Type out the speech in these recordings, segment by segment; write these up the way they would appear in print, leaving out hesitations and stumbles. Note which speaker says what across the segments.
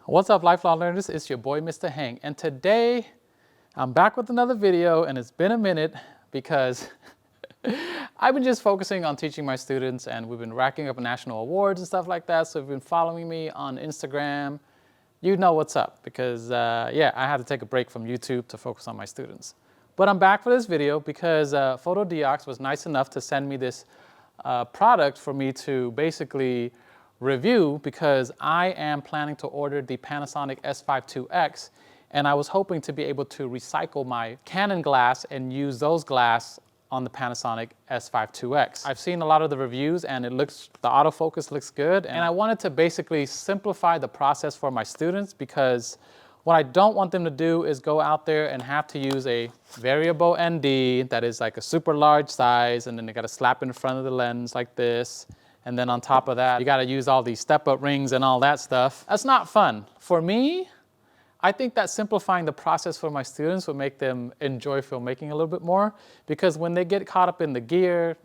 Speaker 1: What's up, lifelong learners? It's your boy, Mr. Hank, and today I'm back with another video, and it's been a minute because I've been just focusing on teaching my students, and we've been racking up national awards and stuff like that. So if you've been following me on Instagram, you know what's up because yeah, I had to take a break from YouTube to focus on my students. But I'm back for this video because S5iiX was nice enough to send me this product for me to basically review, because I am planning to order the Panasonic S5iiX, and I was hoping to be able to recycle my Canon glass and use those glass on the Panasonic S5iiX. I've seen a lot of the reviews and the autofocus looks good, and I wanted to basically simplify the process for my students, because what I don't want them to do is go out there and have to use a variable ND that is like a super large size, and then they got to slap in front of the lens like this. And then on top of that, you got to use all these step-up rings and all that stuff. That's not fun. For me, I think that simplifying the process for my students will make them enjoy filmmaking a little bit more, because when they get caught up in the gear,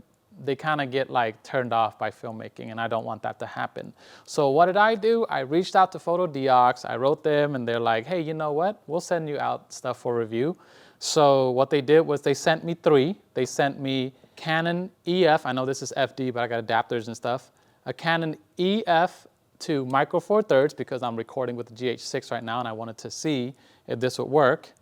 Speaker 1: they kind of get like turned off by filmmaking, and I don't want that to happen. So what did I do? I reached out to S5iiX, I wrote them, and they're like, hey, you know what? We'll send you out stuff for review. So what they did was they sent me three. They sent me Canon EF, I know this is FD, but I got adapters and stuff. A Canon EF to Micro Four Thirds, because I'm recording with the GH6 right now and I wanted to see if this would work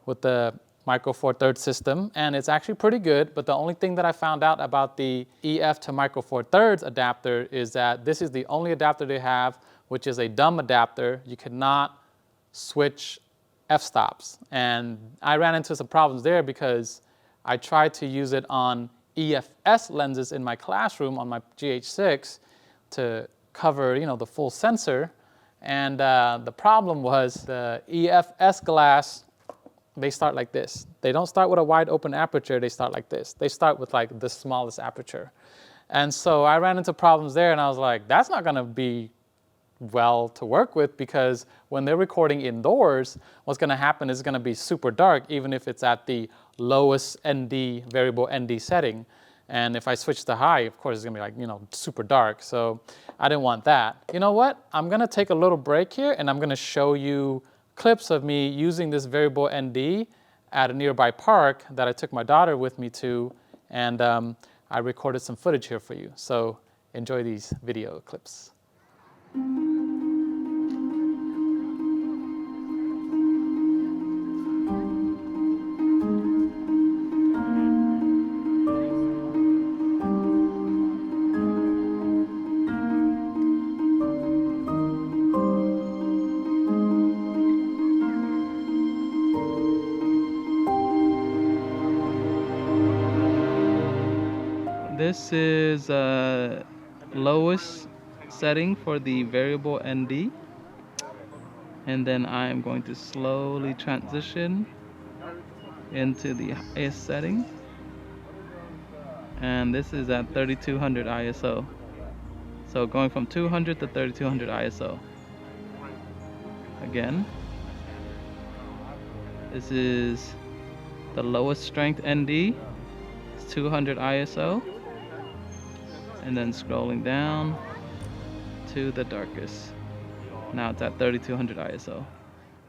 Speaker 1: with the Micro Four Thirds system, and it's actually pretty good. But the only thing that I found out about the EF to Micro Four Thirds adapter is that this is the only adapter they have, which is a dumb adapter. You cannot switch f-stops, and I ran into some problems there because I tried to use it on EFS lenses in my classroom on my GH6 to cover, you know, the full sensor, and the problem was the EFS glass, they start like this. They don't start with a wide open aperture, they start like this. They start with like the smallest aperture. And so I ran into problems there, and I was like, that's not gonna be well to work with, because when they're recording indoors, what's going to happen is it's going to be super dark, even if it's at the lowest ND, variable ND setting. And if I switch to high, of course, it's going to be like, you know, super dark. So I didn't want that. You know what? I'm going to take a little break here, and I'm going to show you clips of me using this variable ND at a nearby park that I took my daughter with me to, and I recorded some footage here for you. So enjoy these video clips. This is lowest setting for the variable ND, and then I am going to slowly transition into the highest setting, and this is at 3200 ISO. So going from 200 to 3200 ISO. Again, this is the lowest strength ND, it's 200 ISO, and then scrolling down to the darkest. Now it's at 3200 ISO.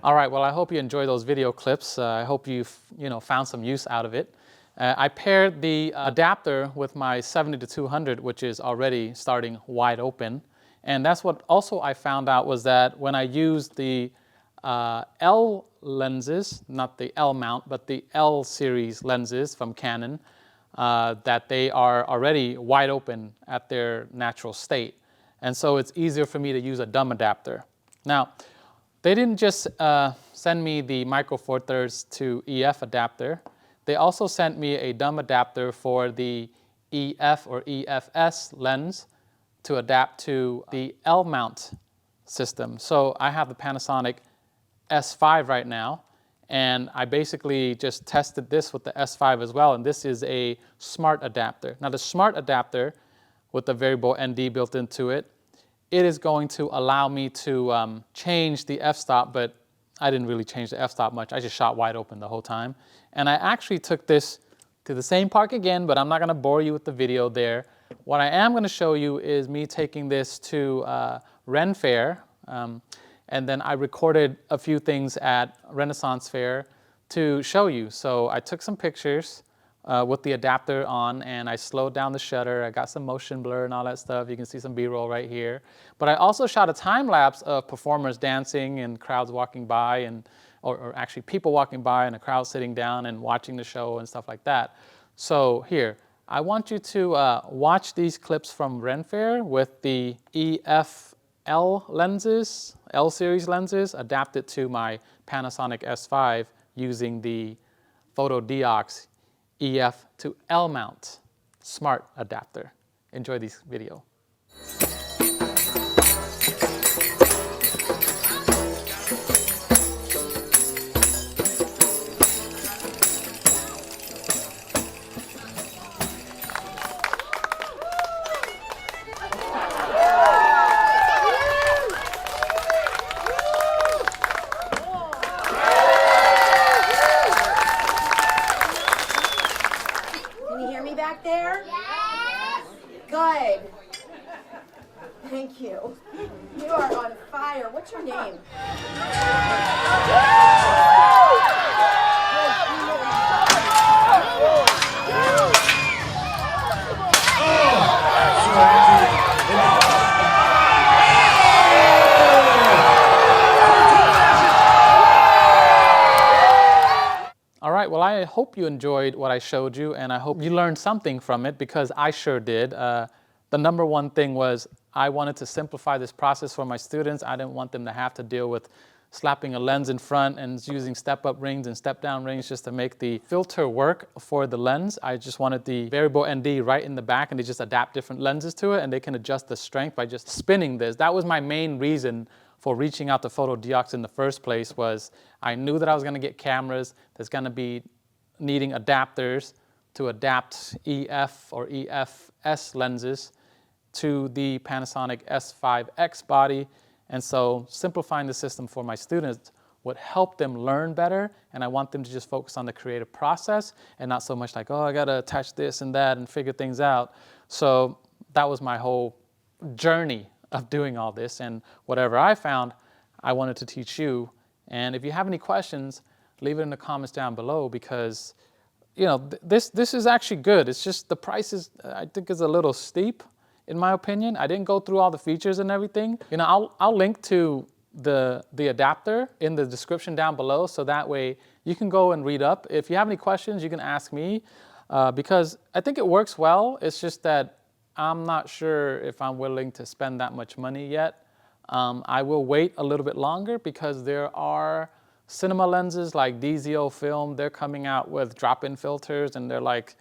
Speaker 1: All right, well, I hope you enjoy those video clips. I hope you've found some use out of it. I paired the adapter with my 70-200, which is already starting wide open. And that's what also I found out, was that when I used the L lenses, not the L mount, but the L series lenses from Canon, that they are already wide open at their natural state. And so it's easier for me to use a dumb adapter. Now, they didn't just send me the Micro Four Thirds to EF adapter. They also sent me a dumb adapter for the EF or EFS lens to adapt to the L mount system. So I have the Panasonic S5 right now, and I basically just tested this with the S5 as well, and this is a smart adapter. Now the smart adapter with the variable ND built into it, it is going to allow me to change the f-stop, but I didn't really change the f-stop much. I just shot wide open the whole time. And I actually took this to the same park again, but I'm not gonna bore you with the video there. What I am gonna show you is me taking this to Ren Fair. And then I recorded a few things at Renaissance Fair to show you. So I took some pictures with the adapter on, and I slowed down the shutter. I got some motion blur and all that stuff. You can see some B-roll right here. But I also shot a time lapse of performers dancing and crowds walking by, and or actually people walking by and a crowd sitting down and watching the show and stuff like that. So here, I want you to watch these clips from Ren Fair with the EF-L lenses, L series lenses, adapted to my Panasonic S5 using the Photodiox EF to L mount smart adapter. Enjoy this video.
Speaker 2: Back there? Yes! Good. Thank you. You are on fire. What's your name?
Speaker 1: All right, well, I hope you enjoyed what I showed you, and I hope you learned something from it, because I sure did. The number one thing was I wanted to simplify this process for my students. I didn't want them to have to deal with slapping a lens in front and using step-up rings and step-down rings just to make the filter work for the lens. I just wanted the variable ND right in the back, and they just adapt different lenses to it, and they can adjust the strength by just spinning this. That was my main reason for reaching out to Photodiox in the first place. Was I knew that I was going to get cameras that's going to be needing adapters to adapt EF or EFS lenses to the Panasonic S5iX body. And so simplifying the system for my students would help them learn better, and I want them to just focus on the creative process and not so much like, oh, I got to attach this and that and figure things out. So that was my whole journey of doing all this, and whatever I found, I wanted to teach you. And if you have any questions, leave it in the comments down below, because you know this is actually good. It's just the price is, I think, is a little steep in my opinion. I didn't go through all the features and everything. You know, I'll link to the adapter in the description down below, so that way you can go and read up. If you have any questions, you can ask me, because I think it works well. It's just that I'm not sure if I'm willing to spend that much money yet. I will wait a little bit longer, because there are cinema lenses like DZO Film. They're coming out with drop-in filters, and they're like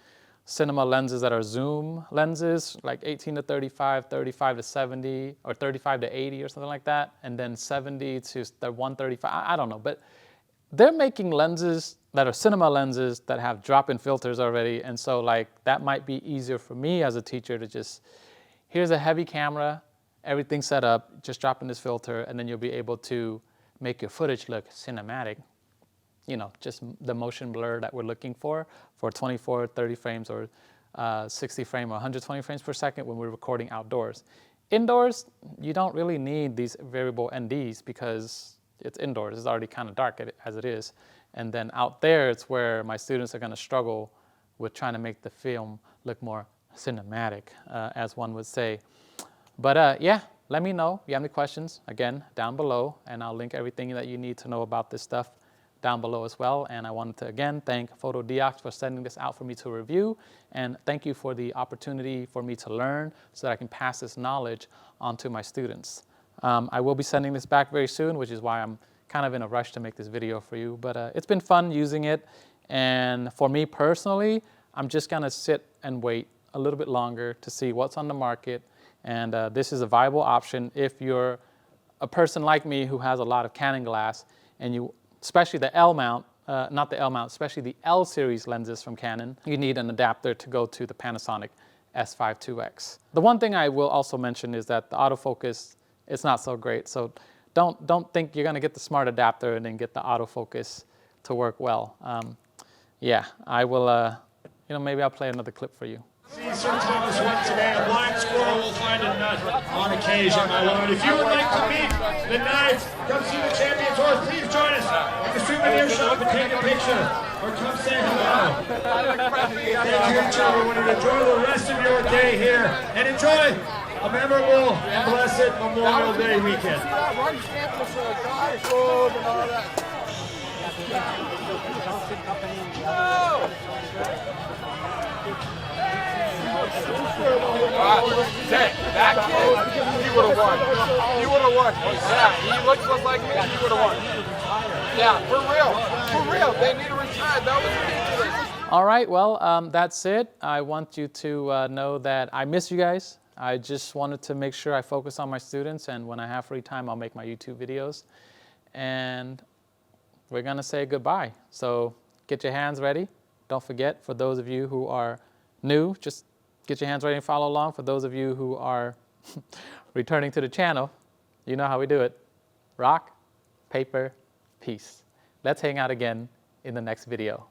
Speaker 1: cinema lenses that are zoom lenses, like 18 to 35, 35 to 70, or 35 to 80 or something like that, and then 70 to the 135, I don't know. But they're making lenses that are cinema lenses that have drop-in filters already, and so like that might be easier for me as a teacher to just, here's a heavy camera, everything set up, just drop in this filter, and then you'll be able to make your footage look cinematic. You know, just the motion blur that we're looking for 24, 30 frames, or 60 frame or 120 frames per second when we're recording outdoors. Indoors, you don't really need these variable NDs, because it's indoors. It's already kind of dark as it is. And then out there, it's where my students are going to struggle with trying to make the film look more cinematic, as one would say. But yeah, let me know if you have any questions, again, down below, and I'll link everything that you need to know about this stuff down below as well. And I wanted to, again, thank Photodiox for sending this out for me to review, and thank you for the opportunity for me to learn so that I can pass this knowledge on to my students. I will be sending this back very soon, which is why I'm kind of in a rush to make this video for you. But it's been fun using it, and for me personally, I'm just gonna sit and wait a little bit longer to see what's on the market. And this is a viable option if you're a person like me who has a lot of Canon glass, and you, especially the L mount, not the L mount, especially the L series lenses from Canon, you need an adapter to go to the Panasonic S5iiX. The one thing I will also mention is that the autofocus, it's not so great. So don't think you're gonna get the smart adapter and then get the autofocus to work well. Yeah, I will, you know, maybe I'll play another clip for you.
Speaker 3: See Sir Thomas won today. A blind squirrel will find a nut on occasion, my lord. If you would like to meet the knights, come see the champion's horse. Please join us in the souvenir shop and take a picture. Or come say hello. Thank you, children. And enjoy the rest of your day here. And enjoy a memorable and blessed Memorial Day weekend.
Speaker 4: That kid, he would have won. He would have won. Yeah, he looks just like me. He would have won. Yeah, for real. For real. They need to retire. That was ridiculous.
Speaker 1: All right, well, that's it. I want you to know that I miss you guys. I just wanted to make sure I focus on my students, and when I have free time, I'll make my YouTube videos. And we're gonna say goodbye. So get your hands ready. Don't forget, for those of you who are new, just get your hands ready and follow along. For those of you who are returning to the channel, you know how we do it. Rock, paper, peace. Let's hang out again in the next video.